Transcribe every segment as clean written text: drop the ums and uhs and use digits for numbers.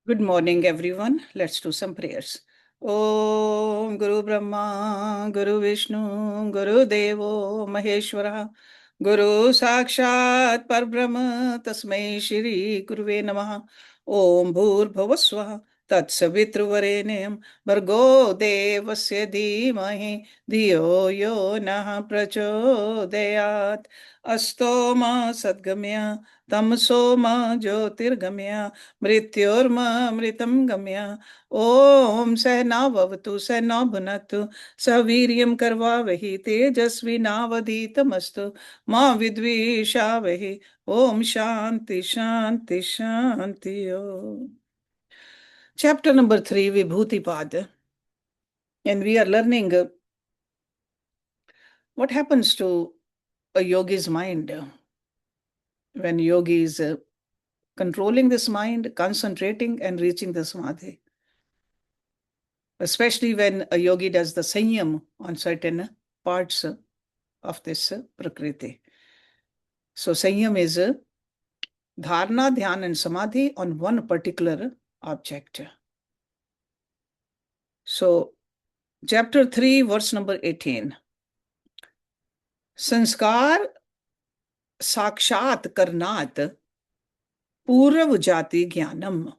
Good morning, everyone. Let's do some prayers. Om Guru Brahma, Guru Vishnu, Guru Devo Maheshwara, Guru Sakshat Parbrahma, Tasmai Shri Guruve Namaha. Om Bhur Bhuvaswaha, Tatsavitruvarenyam, Bhargo Devasya Dhimahi, Dhiyo Yo Nah Prachodayat, Astoma Sadgamya, Tamsoma Jyotirgamya, मृत्योर्मृतं गम्य ओम सहनावतु सहनौ भुनक्तु सवीर्यं करवावहि तेजस्विनावधीतमस्तु मा विद्विषावहि ओम शांति शांति Shanti Om. Chapter number 3, Vibhuti Pad, and we are learning what happens to a yogi's mind when yogi is controlling this mind, concentrating and reaching the samadhi. Especially when a yogi does the sanyam on certain parts of this prakriti. So sanyam is dharana, dhyan and samadhi on one particular object. So chapter 3, verse number 18. Sanskar sakshat karnat purav jati jnanam.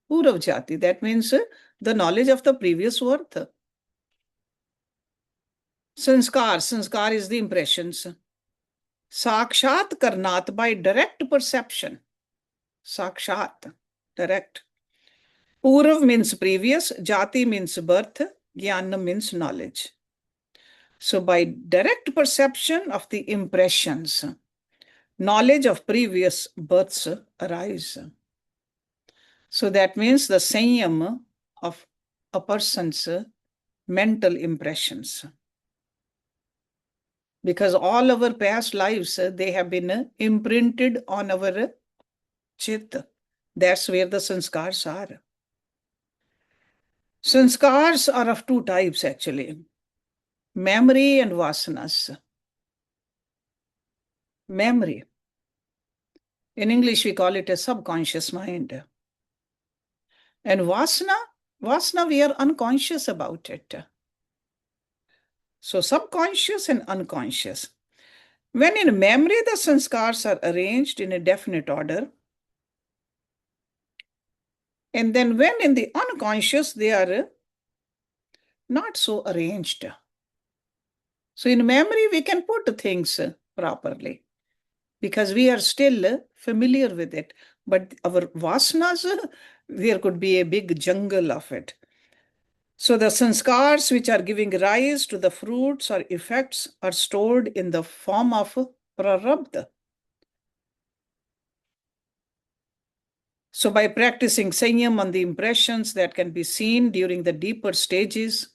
Purav jati, that means the knowledge of the previous worth. Sanskar is the impressions. Sakshat karnat, by direct perception. Sakshat, direct. Purav means previous, jati means birth, jnana means knowledge. So by direct perception of the impressions, knowledge of previous births arise. So that means the sanyam of a person's mental impressions. Because all our past lives, they have been imprinted on our chit. That's where the sanskars are. Sanskars are of two types actually, memory and vasanas. Memory. In English, we call it a subconscious mind. And vasana, we are unconscious about it. So subconscious and unconscious. When in memory, the sanskars are arranged in a definite order. And then when in the unconscious, they are not so arranged. So in memory, we can put things properly because we are still familiar with it. But our vasanas, there could be a big jungle of it. So the sanskars which are giving rise to the fruits or effects are stored in the form of prarabdha. So by practicing sanyam on the impressions that can be seen during the deeper stages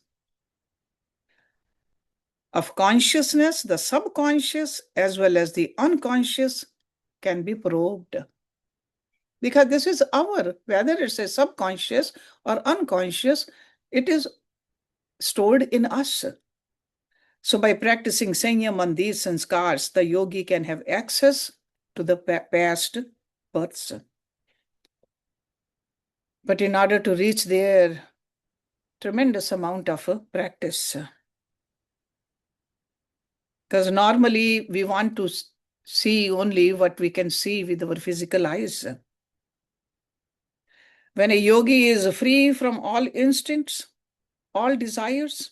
of consciousness, the subconscious as well as the unconscious can be probed. Because this is whether it's a subconscious or unconscious, it is stored in us. So by practicing sanyam on these sanskars, the yogi can have access to the past births. But in order to reach there, tremendous amount of practice. Because normally we want to see only what we can see with our physical eyes. When a yogi is free from all instincts, all desires,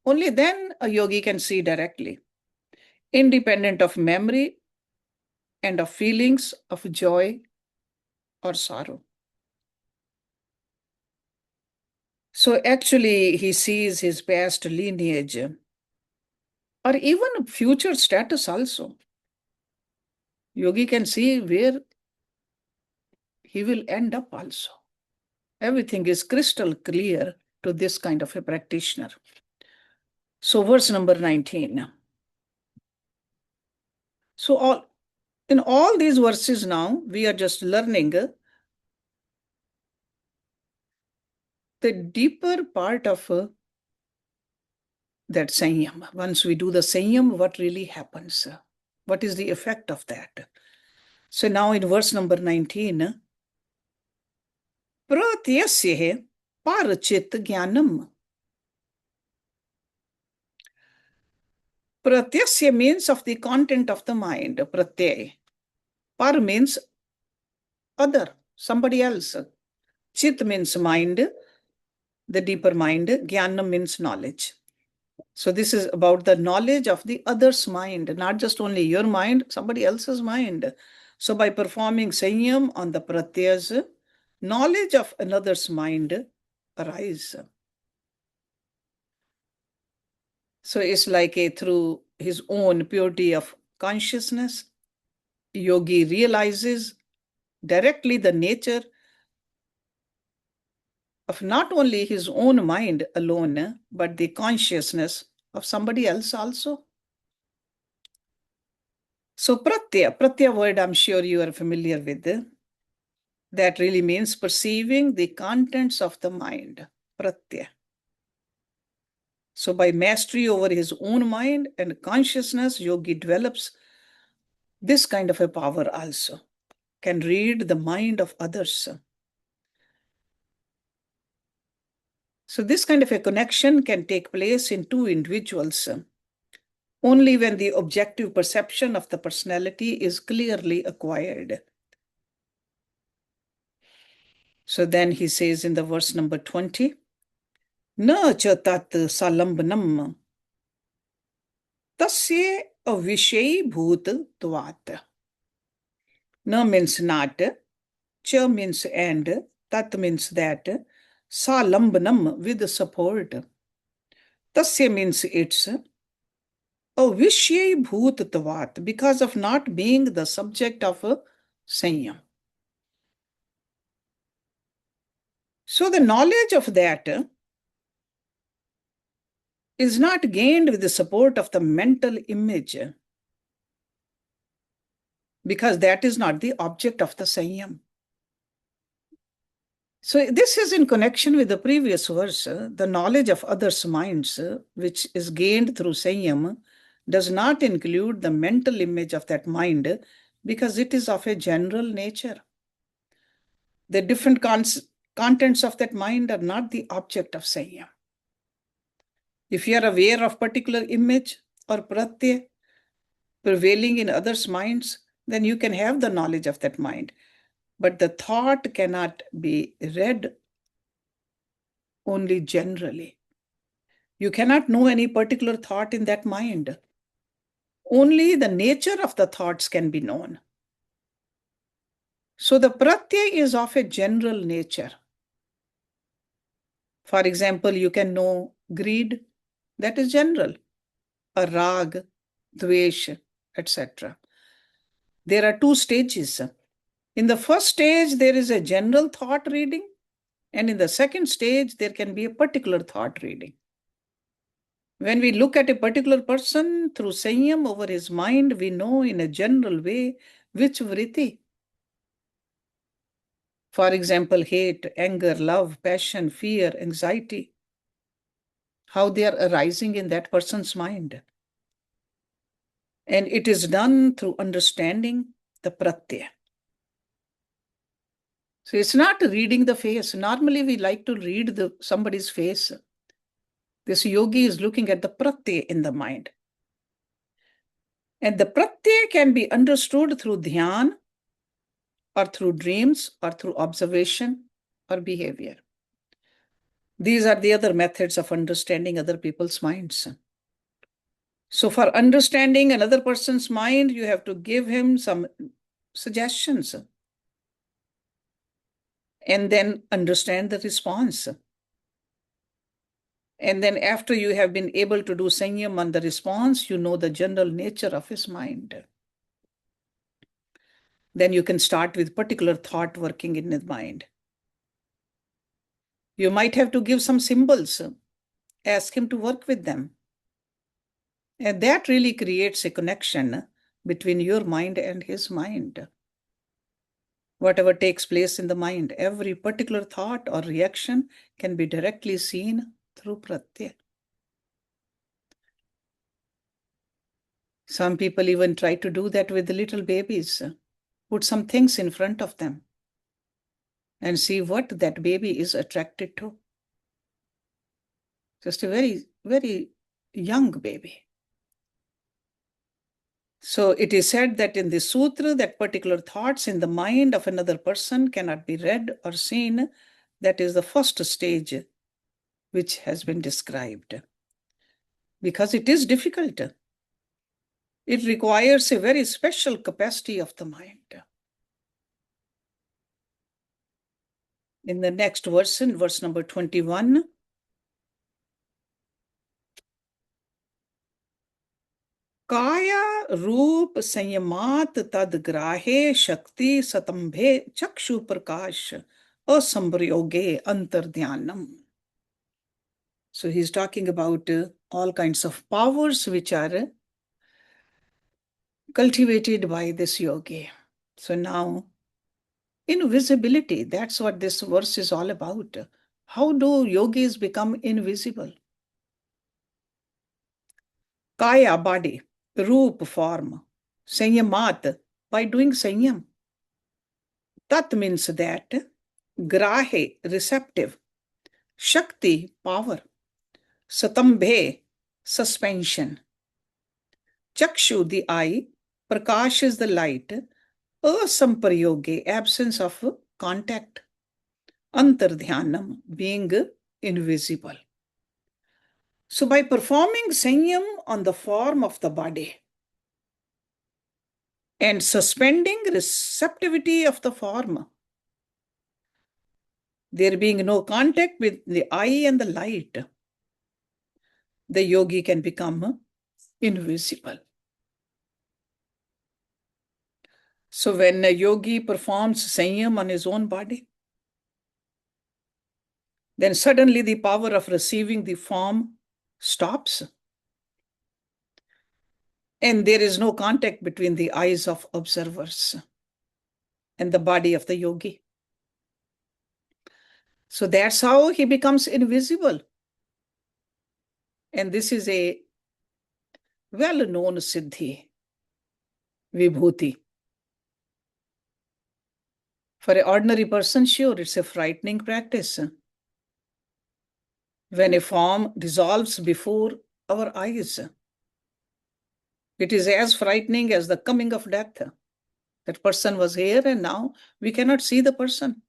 only then a yogi can see directly, independent of memory and of feelings of joy or sorrow. So actually he sees his past lineage or even future status also. Yogi can see where he will end up also. Everything is crystal clear to this kind of a practitioner. So verse number 19. So in all these verses now, we are just learning the deeper part of that sanyam. Once we do the sanyam, what really happens? What is the effect of that? So now in verse number 19, pratyasya parachit jnanam. Pratyasya means of the content of the mind, pratyay. Par means other, somebody else. Chit means mind, the deeper mind. Jnanam means knowledge. So this is about the knowledge of the other's mind, not just only your mind, somebody else's mind. So by performing sanyam on the pratyas, knowledge of another's mind arise. So it's like through his own purity of consciousness, yogi realizes directly the nature of not only his own mind alone, but the consciousness of somebody else also. So pratyaya word I'm sure you are familiar with. That really means perceiving the contents of the mind, pratyaya. So by mastery over his own mind and consciousness, yogi develops this kind of a power also, can read the mind of others. So this kind of a connection can take place in two individuals only when the objective perception of the personality is clearly acquired. So then he says in the verse number 20, Na cha tat salambnam tasya avishay bhut tvat. Na means not, cha means and, tat means that, salambnam with support. Tasya means it's, avishay bhut tvat, because of not being the subject of sanyam. So the knowledge of that is not gained with the support of the mental image, because that is not the object of the sanyam. So this is in connection with the previous verse. The knowledge of others' minds, which is gained through sanyam, does not include the mental image of that mind, because it is of a general nature. The different contents of that mind are not the object of sanyam. If you are aware of particular image or pratyaya prevailing in others' minds, then you can have the knowledge of that mind. But the thought cannot be read only generally. You cannot know any particular thought in that mind. Only the nature of the thoughts can be known. So the pratyaya is of a general nature. For example, you can know greed, that is general, or rag, dvesh, etc. There are two stages. In the first stage, there is a general thought reading, and in the second stage, there can be a particular thought reading. When we look at a particular person through sanyam over his mind, we know in a general way which vritti. For example, hate, anger, love, passion, fear, anxiety, how they are arising in that person's mind. And it is done through understanding the pratyaya. So it's not reading the face. Normally, we like to read somebody's face. This yogi is looking at the pratyaya in the mind. And the pratyaya can be understood through dhyan, or through dreams, or through observation or behavior. These are the other methods of understanding other people's minds. So for understanding another person's mind, you have to give him some suggestions and then understand the response. And then after you have been able to do sanyam on the response, you know the general nature of his mind. Then you can start with particular thought working in his mind. You might have to give some symbols, ask him to work with them. And that really creates a connection between your mind and his mind. Whatever takes place in the mind, every particular thought or reaction can be directly seen through pratyaya. Some people even try to do that with the little babies. Put some things in front of them and see what that baby is attracted to. Just a very, very young baby. So it is said that in the sutra, that particular thoughts in the mind of another person cannot be read or seen. That is the first stage which has been described. Because it is difficult. It requires a very special capacity of the mind. In the next verse, in verse number 21, Kaya Roop Sanyamat Tad Grahe Shakti Satambhe Chakshu Prakash Asambryoge Antardhyanam. So he's talking about all kinds of powers which are cultivated by this yogi. So now, invisibility, that's what this verse is all about. How do yogis become invisible? Kaya, body, roop, form, sanyamat, by doing sanyam. Tat means that, grahe, receptive, shakti, power, satambhe, suspension, chakshu, the eye, prakash is the light, asamparyoge, absence of contact, antardhyanam, being invisible. So by performing sanyam on the form of the body and suspending receptivity of the form, there being no contact with the eye and the light, the yogi can become invisible. So when a yogi performs sanyam on his own body, then suddenly the power of receiving the form stops. And there is no contact between the eyes of observers and the body of the yogi. So that's how he becomes invisible. And this is a well-known siddhi, Vibhuti. For an ordinary person, sure, it's a frightening practice. When a form dissolves before our eyes, it is as frightening as the coming of death. That person was here and now we cannot see the person.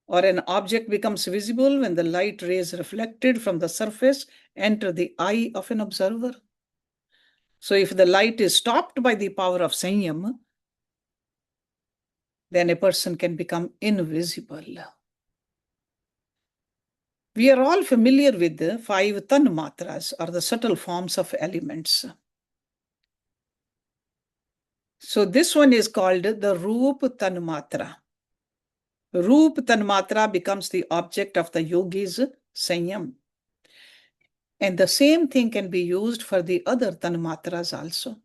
Or an object becomes visible when the light rays reflected from the surface enter the eye of an observer. So if the light is stopped by the power of sanyam, then a person can become invisible. We are all familiar with the 5 tanmatras, or the subtle forms of elements. So this one is called the Roop Tanmatra. Roop Tanmatra becomes the object of the yogi's sanyam. And the same thing can be used for the other Tanmatras also.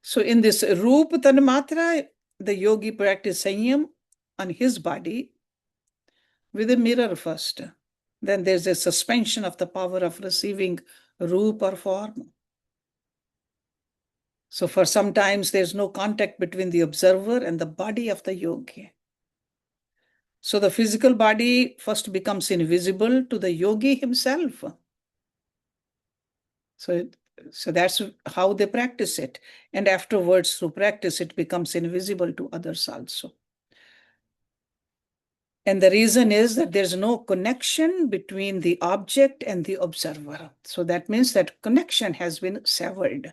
So in this Roop Tanmatra, the yogi practices sanyam on his body with a mirror first. Then there's a suspension of the power of receiving roop or form. So for sometimes there's no contact between the observer and the body of the yogi. So the physical body first becomes invisible to the yogi himself. So that's how they practice it. And afterwards, through practice, it becomes invisible to others also. And the reason is that there's no connection between the object and the observer. So that means that connection has been severed.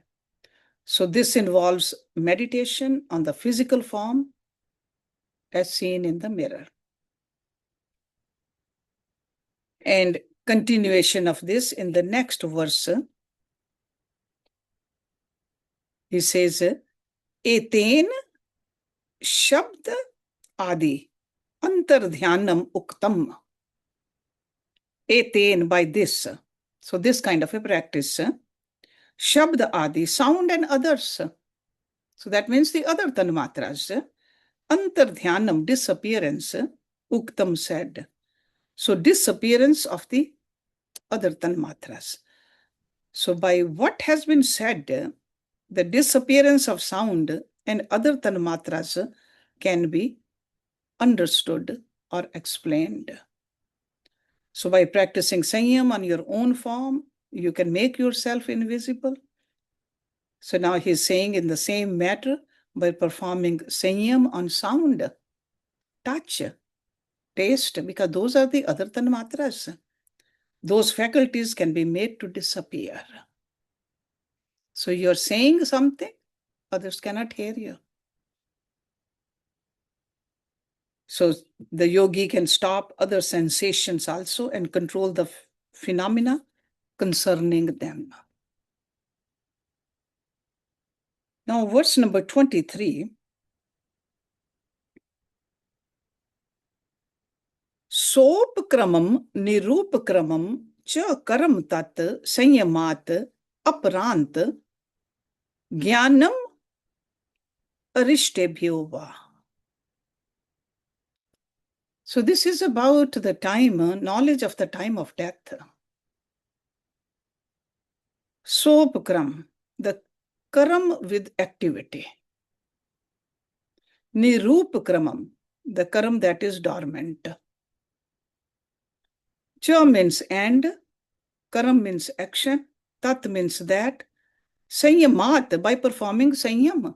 So this involves meditation on the physical form as seen in the mirror. And continuation of this in the next verse, he says, Eten Shabd Adi Antardhyanam Uktam. Eten, by this. So this kind of a practice. Shabd Adi, sound and others. So that means the other tanmatras. Antardhyanam, disappearance. Uktam said. So disappearance of the other tanmatras. So by what has been said, the disappearance of sound and other tanmatras can be understood or explained. So by practicing Sanyam on your own form, you can make yourself invisible. So now he's saying in the same matter, by performing Sanyam on sound, touch, taste, because those are the other tanmatras. Those faculties can be made to disappear. So you're saying something, others cannot hear you. So the yogi can stop other sensations also and control the phenomena concerning them. Now, verse number 23. Sopkramam nirupkramam cha karam tat sanyamat aparant jnanam arishtebhyo va. So this is about the time, knowledge of the time of death. Sopkram, the karam with activity. Nirupkramam, the karam that is dormant. Cha means and, karam means action, tat means that, sanyamat, by performing sanyam.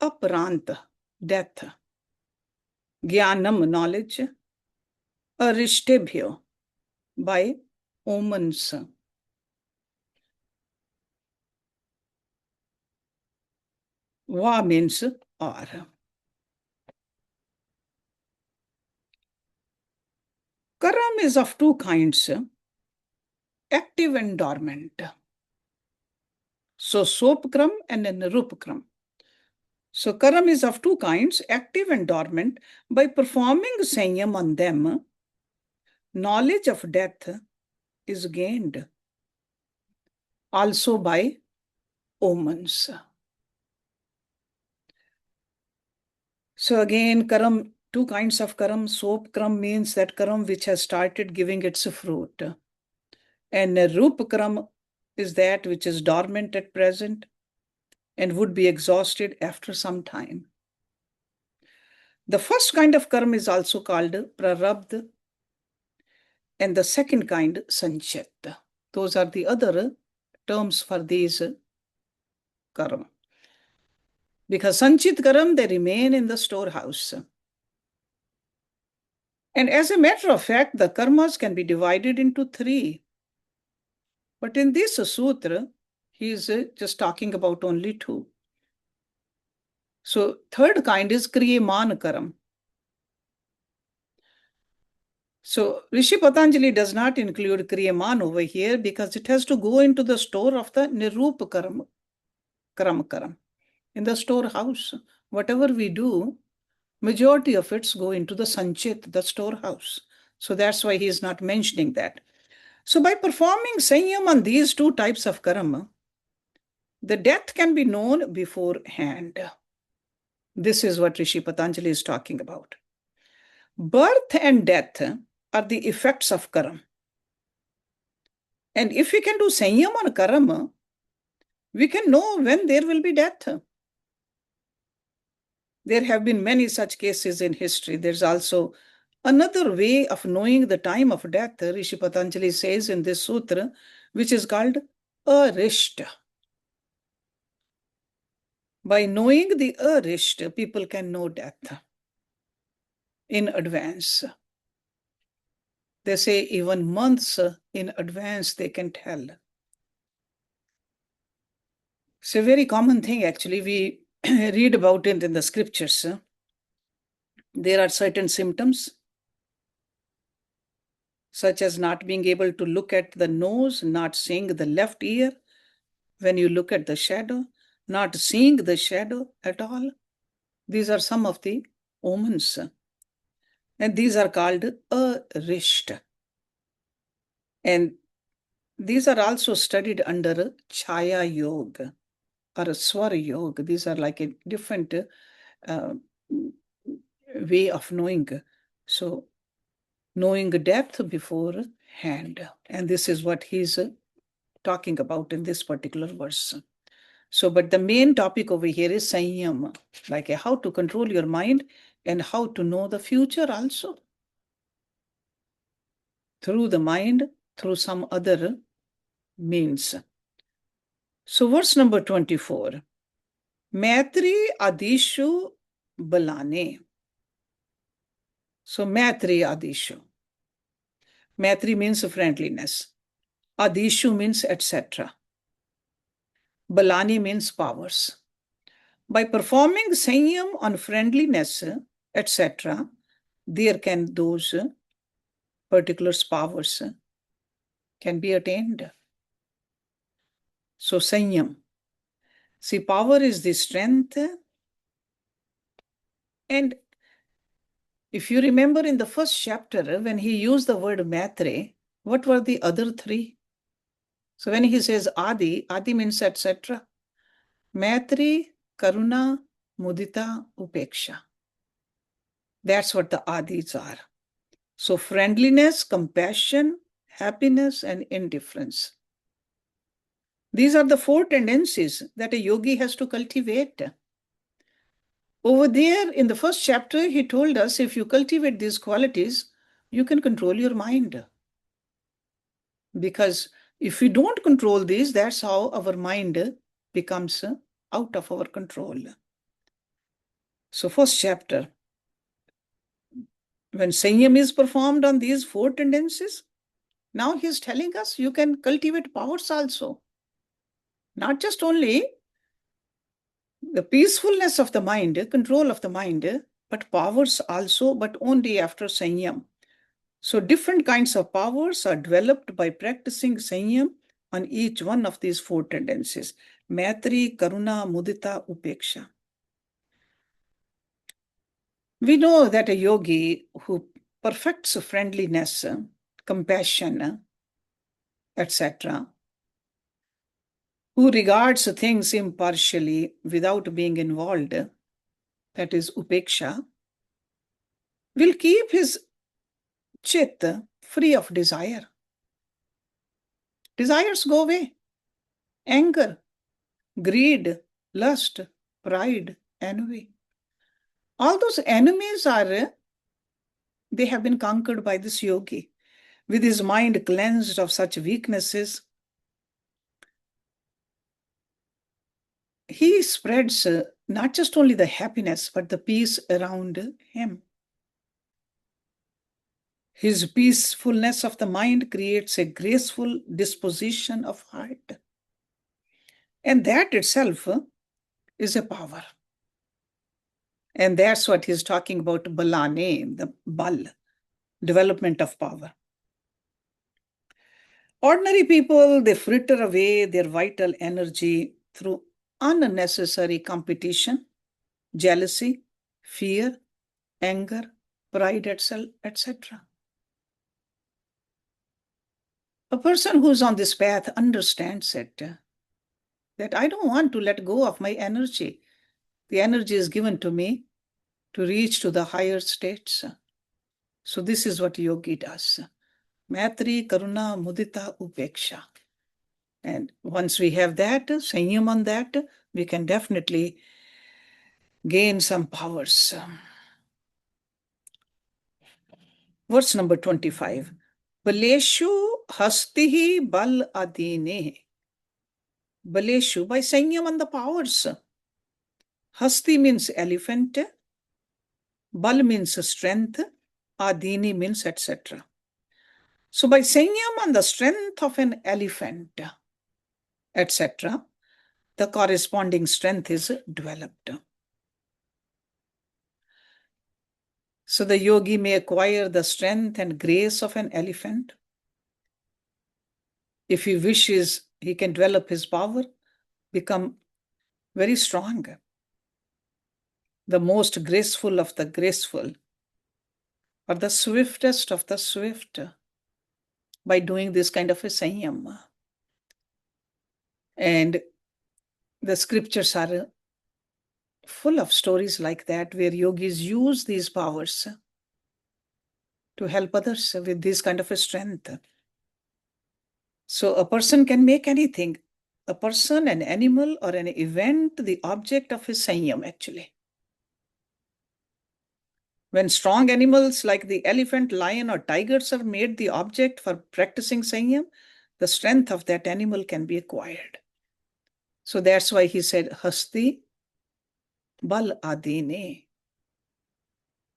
Aparant, death. Jnanam, knowledge. Arishtebhyo, by omens. Va means or. Karam is of two kinds, active and dormant. So sopkram and nirupkram. So karam is of two kinds, active and dormant. By performing sanyam on them, knowledge of death is gained. Also by omens. So again, karam, two kinds of karam. Sopkram means that karam which has started giving its fruit. And nirupkram is that which is dormant at present and would be exhausted after some time. The first kind of karma is also called prarabdha, and the second kind, sanchit. Those are the other terms for these karma. Because sanchit karma, they remain in the storehouse. And as a matter of fact, the karmas can be divided into three. But in this sutra, he is just talking about only two. So third kind is kriyaman karma. So Rishi Patanjali does not include kriyaman over here because it has to go into the store of the nirup karam, in the storehouse. Whatever we do, majority of it go into the sanchit, the storehouse. So that's why he is not mentioning that. So by performing sanyam on these two types of karma, the death can be known beforehand. This is what Rishi Patanjali is talking about. Birth and death are the effects of karma. And if we can do sanyam on karma, we can know when there will be death. There have been many such cases in history. There's also another way of knowing the time of death, Rishi Patanjali says in this sutra, which is called arishta. By knowing the arishta, people can know death in advance. They say even months in advance they can tell. It's a very common thing, actually. We read about it in the scriptures. There are certain symptoms, such as not being able to look at the nose, not seeing the left ear when you look at the shadow, not seeing the shadow at all. These are some of the omens. And these are called arishta. And these are also studied under Chaya Yoga or Swar Yoga. These are like a different way of knowing. So, knowing death beforehand. And this is what he's talking about in this particular verse. So, but the main topic over here is Sanyam, like how to control your mind and how to know the future also. Through the mind, through some other means. So, verse number 24. Maitri Adishu Balane. So, Maitri Adishu. Maitri means friendliness. Adishu means etc. Balani means powers. By performing Sanyam on friendliness, etc., there can those particular powers can be attained. So, Sanyam. See, power is the strength. And if you remember in the first chapter, when he used the word Maitre, what were the other three? So when he says Adi, Adi means etc. Maitri, Karuna, Mudita, Upeksha. That's what the Adis are. So friendliness, compassion, happiness, and indifference. These are the four tendencies that a yogi has to cultivate. Over there in the first chapter, he told us if you cultivate these qualities, you can control your mind. Because if we don't control these, that's how our mind becomes out of our control. So first chapter, when Sanyam is performed on these four tendencies, now he's telling us you can cultivate powers also. Not just only the peacefulness of the mind, control of the mind, but powers also, but only after Sanyam. So different kinds of powers are developed by practicing Sanyam on each one of these four tendencies. Maitri, Karuna, Mudita, Upeksha. We know that a yogi who perfects friendliness, compassion, etc., who regards things impartially without being involved, that is Upeksha, will keep his chit free of desire. Desires go away. Anger, greed, lust, pride, envy. All those enemies they have been conquered by this yogi. With his mind cleansed of such weaknesses, he spreads not just only the happiness, but the peace around him. His peacefulness of the mind creates a graceful disposition of heart. And that itself is a power. And that's what he's talking about, balane, the bal, development of power. Ordinary people, they fritter away their vital energy through unnecessary competition, jealousy, fear, anger, pride, etc. A person who's on this path understands it, that I don't want to let go of my energy. The energy is given to me to reach to the higher states. So this is what yogi does. Maitri, Karuna, Mudita, Upeksha. And once we have that, Sanyam on that, we can definitely gain some powers. Verse number 25. Baleshu hastihi bal adine. Baleshu, by Sanyam on the powers. Hasti means elephant. Bal means strength. Adini means etc. So by Sanyam on the strength of an elephant, etc., the corresponding strength is developed. So the yogi may acquire the strength and grace of an elephant. If he wishes, he can develop his power, become very strong, the most graceful of the graceful, or the swiftest of the swift, by doing this kind of a sanyam. And the scriptures are full of stories like that, where yogis use these powers to help others with this kind of a strength. So a person can make anything. a person, an animal, or an event the object of his sanyam, actually. When strong animals like the elephant, lion, or tigers are made the object for practicing sanyam, the strength of that animal can be acquired. So that's why he said, Hasti bal adine.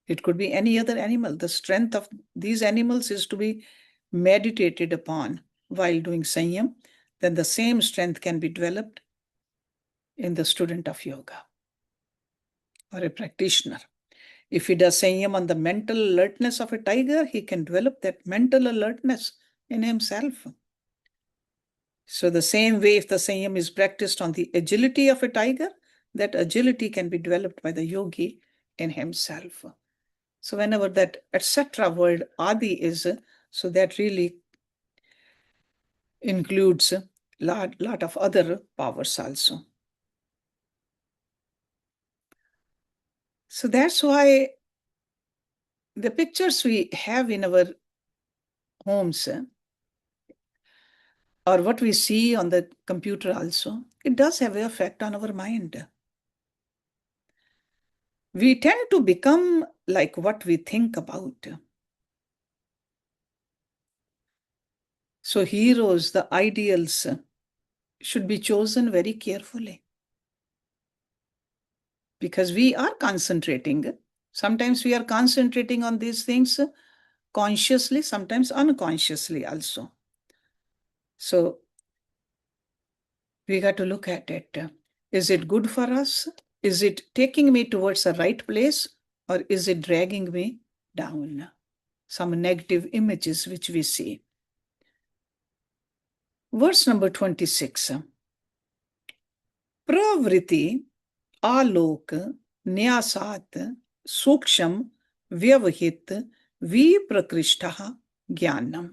It could be any other animal. The strength of these animals is to be meditated upon while doing sanyam. Then the same strength can be developed in the student of yoga or a practitioner. If he does sanyam on the mental alertness of a tiger, he can develop that mental alertness in himself. So the same way, if the sanyam is practiced on the agility of a tiger, that agility can be developed by the yogi in himself. So whenever that etc. word adi is, so that really includes a lot of other powers also. So that's why the pictures we have in our homes or what we see on the computer also, it does have an effect on our mind. We tend to become like what we think about. So heroes, the ideals should be chosen very carefully because we are concentrating. Sometimes we are concentrating on these things consciously, sometimes unconsciously also. So we got to look at it. Is it good for us? Is it taking me towards the right place, or is it dragging me down? Some negative images which we see. Verse number 26. Pravriti alok न्यासात सूक्ष्म व्यवहित विप्रकृष्टः ज्ञानम.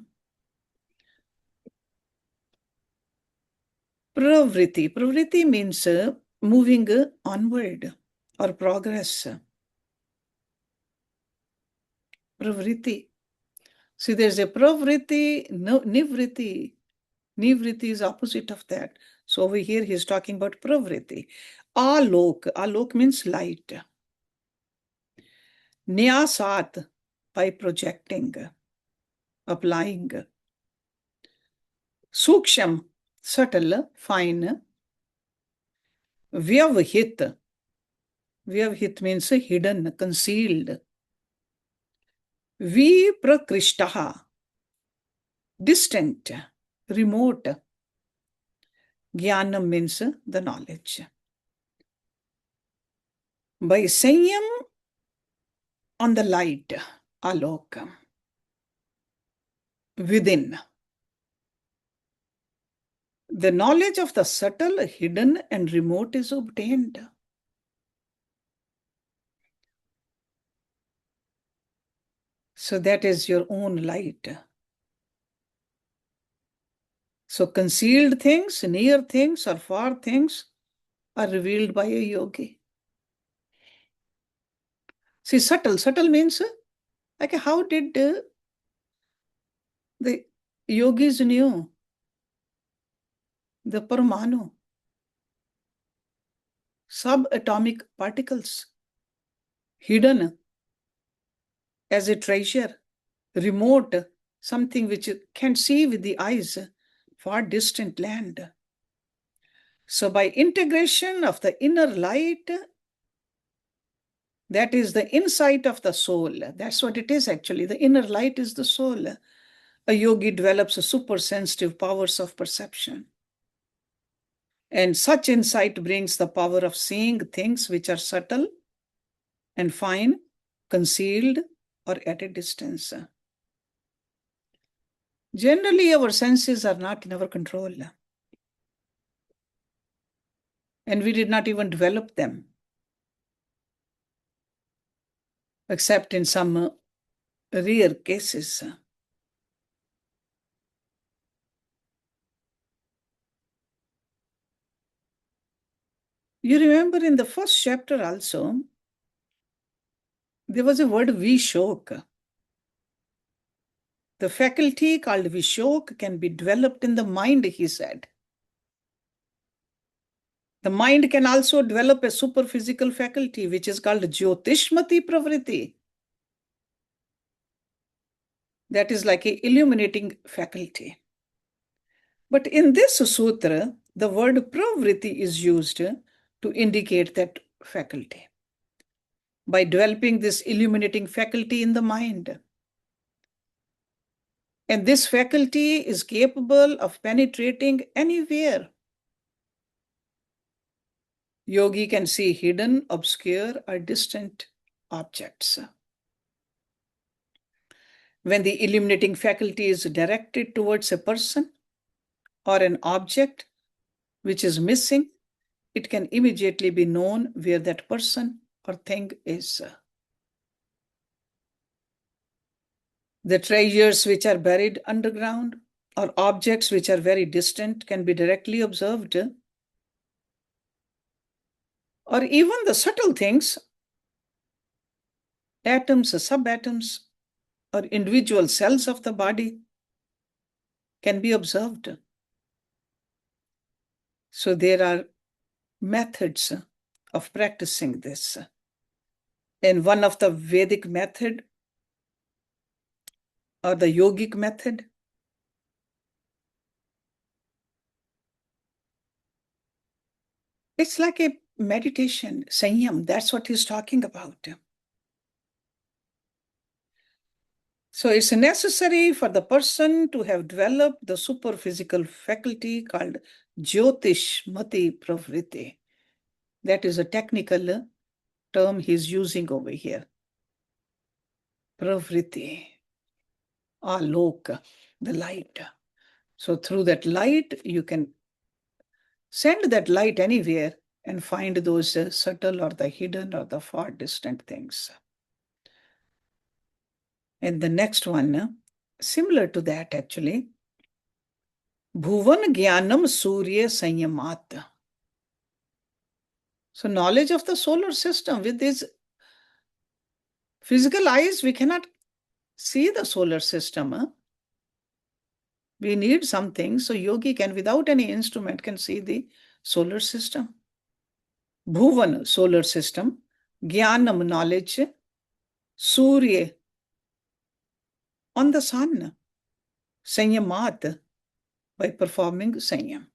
Pravriti means moving onward or progress. Pravriti. See, there's a pravriti, nivriti. Nivriti is opposite of that. So over here, he's talking about pravriti. Alok. Alok means light. Nyasat, by projecting, applying. Suksham, subtle, fine. Vyavhit. Vyavhit means hidden, concealed. Viprakrishtaha, distant, remote. Jnanam means the knowledge. By sanyam on the light, alok, within, the knowledge of the subtle, hidden, and remote is obtained. So that is your own light. So concealed things, near things, or far things are revealed by a yogi. See, subtle means like how did the yogis knew the Paramanu, subatomic particles, hidden as a treasure, remote, something which you can't see with the eyes, far distant land. So by integration of the inner light, that is the insight of the soul. That's what it is actually. The inner light is the soul. A yogi develops a super sensitive powers of perception. And such insight brings the power of seeing things which are subtle and fine, concealed, or at a distance. Generally, our senses are not in our control. And we did not even develop them, except in some rare cases. You remember in the first chapter also, there was a word Vishok. The faculty called Vishok can be developed in the mind, he said. The mind can also develop a superphysical faculty, which is called Jyotishmati Pravriti. That is like an illuminating faculty. But in this sutra, the word pravriti is used to indicate that faculty. By developing this illuminating faculty in the mind. And this faculty is capable of penetrating anywhere. Yogi can see hidden, obscure, or distant objects. When the illuminating faculty is directed towards a person or an object which is missing, it can immediately be known where that person or thing is. The treasures which are buried underground or objects which are very distant can be directly observed. Or even the subtle things, atoms, subatoms, or individual cells of the body can be observed. So there are methods of practicing this. And one of the Vedic method or the yogic method it's like a meditation, sanyam. That's what he's talking about. So it's necessary for the person to have developed the superphysical faculty called Jyotishmati Pravriti. That is a technical term he's using over here. Pravriti, Alok, the light. So through that light, you can send that light anywhere and find those subtle or the hidden or the far distant things. And the next one, similar to that actually, Bhuvan Gyanam Surya Sanyamat. So knowledge of the solar system. With these physical eyes, we cannot see the solar system. We need something. So yogi can, without any instrument, can see the solar system. Bhuvan, solar system. Gyanam, knowledge. Surya, on the sun. Sanyamat, by performing sanyam.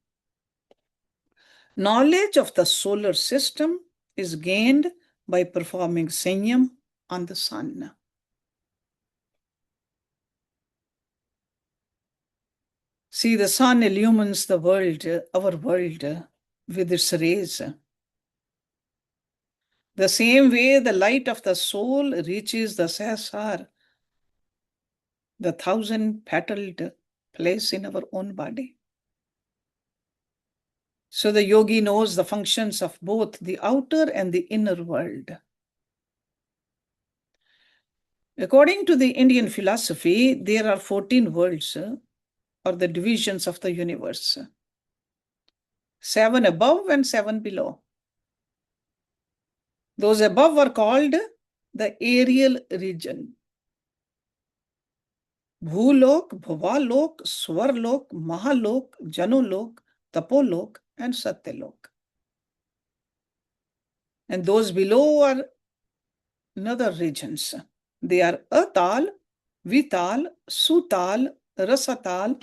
Knowledge of the solar system is gained by performing sanyam on the sun. See, the sun illumines the world, our world, with its rays. The same way the light of the soul reaches the sahasrara, the 1,000-petaled place in our own body. So the yogi knows the functions of both the outer and the inner world. According to the Indian philosophy, there are 14 worlds, or the divisions of the universe. 7 above and 7 below. Those above are called the aerial region. Bhulok, Bhuvalok, Swarlok, Mahalok, Janulok, Tapolok, and Satyalok. And those below are another regions. They are Atal, Vital, Sutal, Rasatal,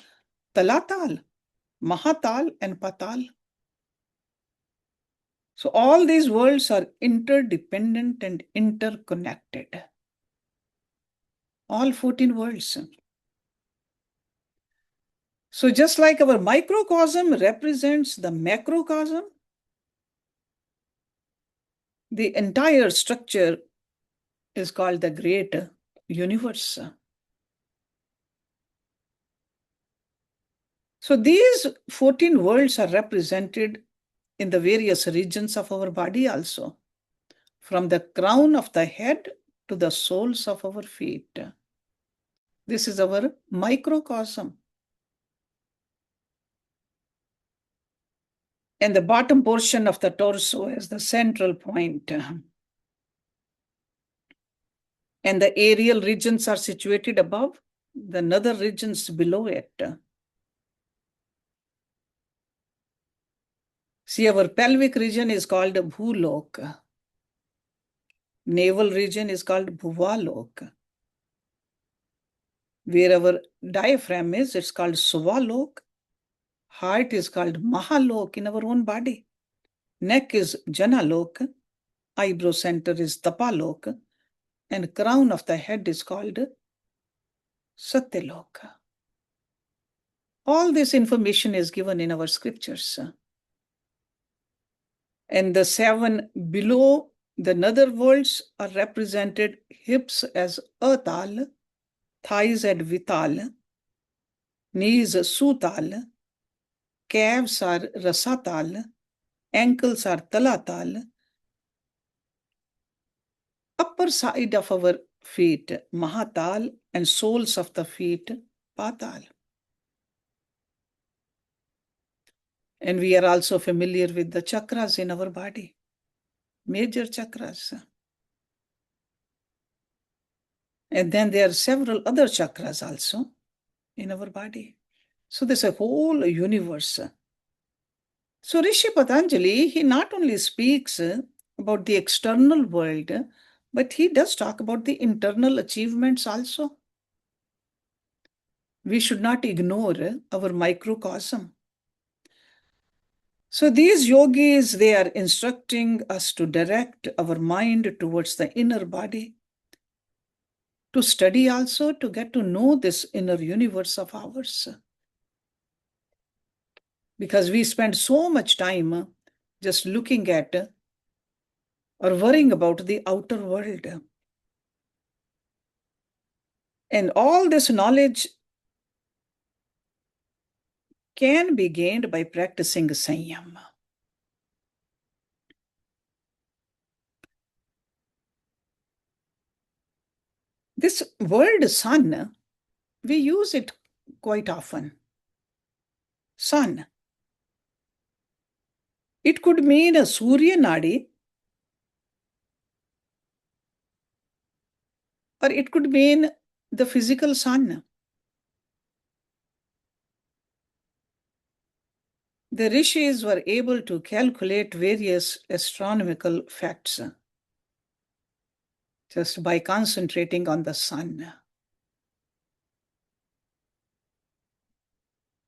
Talatal, Mahatal, and Patal. So all these worlds are interdependent and interconnected. All 14 worlds. So just like our microcosm represents the macrocosm, the entire structure is called the great universe. So these 14 worlds are represented in the various regions of our body also, from the crown of the head to the soles of our feet. This is our microcosm. And the bottom portion of the torso is the central point. And the aerial regions are situated above, the nether regions below it. See, our pelvic region is called Bhulok. Navel region is called Bhuvalok. Where our diaphragm is, it's called Suvalok. Heart is called Mahalok in our own body. Neck is Janalok. Eyebrow center is Tapalok. And crown of the head is called Satyalok. All this information is given in our scriptures. And the 7 below the nether worlds are represented: hips as Atal, thighs at Vital, knees Sutal, calves are Rasatal, ankles are Talatal, upper side of our feet Mahatal, and soles of the feet Patal. And we are also familiar with the chakras in our body, major chakras. And then there are several other chakras also in our body. So there's a whole universe. So Rishi Patanjali, he not only speaks about the external world, but he does talk about the internal achievements also. We should not ignore our microcosm. So these yogis, they are instructing us to direct our mind towards the inner body, to study also, to get to know this inner universe of ours. Because we spend so much time just looking at or worrying about the outer world. And all this knowledge can be gained by practicing Sanyam. This word sun, we use it quite often. Sun. It could mean a Surya Nadi, or it could mean the physical sun. The rishis were able to calculate various astronomical facts just by concentrating on the sun.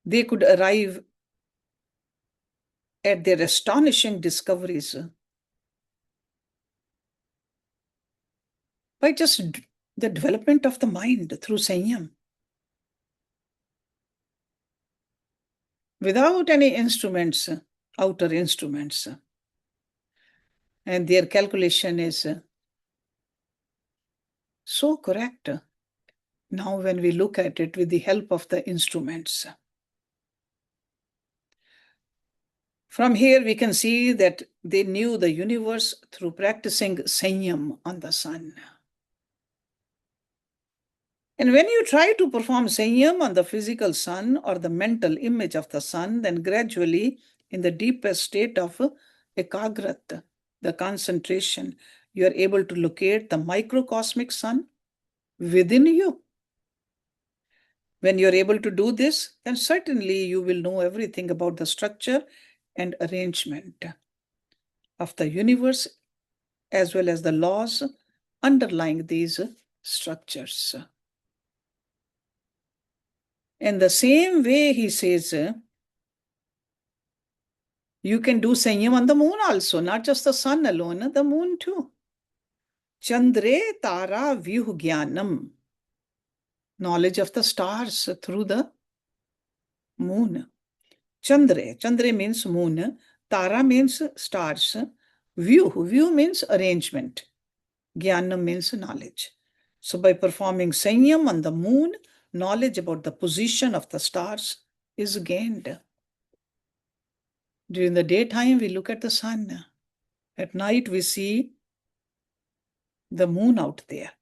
They could arrive at their astonishing discoveries by just the development of the mind through Sanyam. Without any instruments, outer instruments. And their calculation is so correct now when we look at it with the help of the instruments. From here, we can see that they knew the universe through practicing Sanyam on the sun. And when you try to perform Sanyam on the physical sun or the mental image of the sun, then gradually, in the deepest state of Ekagrat, the concentration, you are able to locate the microcosmic sun within you. When you're able to do this, then certainly you will know everything about the structure and arrangement of the universe, as well as the laws underlying these structures. In the same way, he says, you can do Sanyam on the moon also, not just the sun alone, the moon too. Chandre Tara Vyuh Jnanam. Knowledge of the stars through the moon. Chandre means moon. Tara means stars. Vyuh means arrangement. Jnanam means knowledge. So by performing Sanyam on the moon, knowledge about the position of the stars is gained. During the daytime, we look at the sun. At night, we see the moon out there.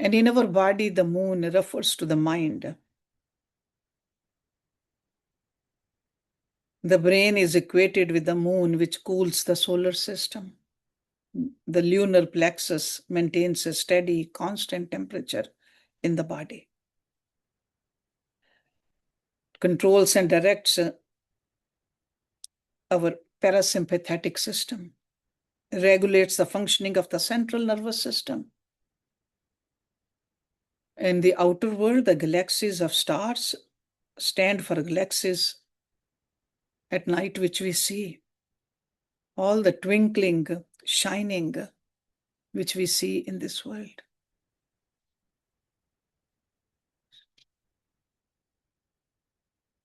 And in our body, the moon refers to the mind. The brain is equated with the moon, which cools the solar system. The lunar plexus maintains a steady, constant temperature in the body. Controls and directs our parasympathetic system, regulates the functioning of the central nervous system. In the outer world, the galaxies of stars stand for galaxies at night which we see. All the twinkling, shining which we see in this world.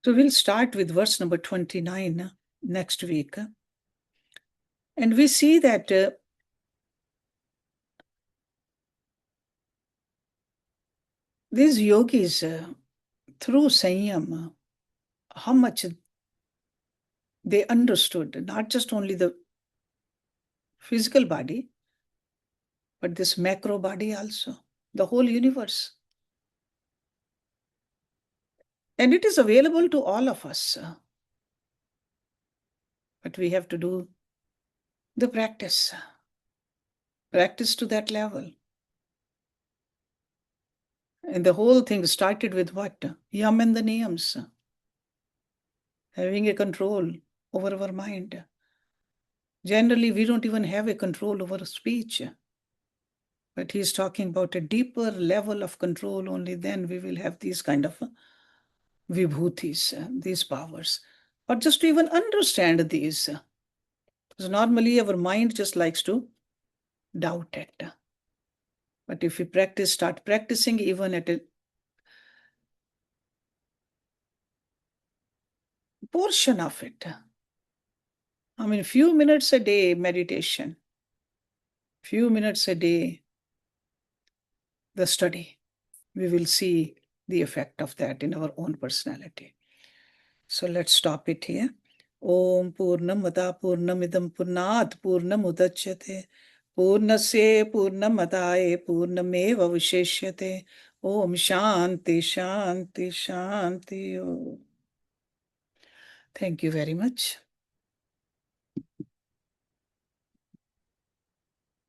So we'll start with verse number 29 next week. And we see that these yogis, through Sanyam, how much they understood, not just only the physical body, but this macro body also, the whole universe. And it is available to all of us. But we have to do the practice to that level. And the whole thing started with what? Yam and the niyams. Having a control over our mind. Generally, we don't even have a control over speech. But he's talking about a deeper level of control. Only then we will have these kind of vibhutis, these powers. Or just to even understand these. Because normally our mind just likes to doubt it. But if we start practicing even at a portion of it, I mean, few minutes a day meditation, few minutes a day the study, we will see the effect of that in our own personality. So let's stop it here. Om Purnamada Purnamidam Purnat Purnamudachyate Purnasya Purnamadaye Purnameva Viseshyate. Om Shanti Shanti Shanti. Thank you very much.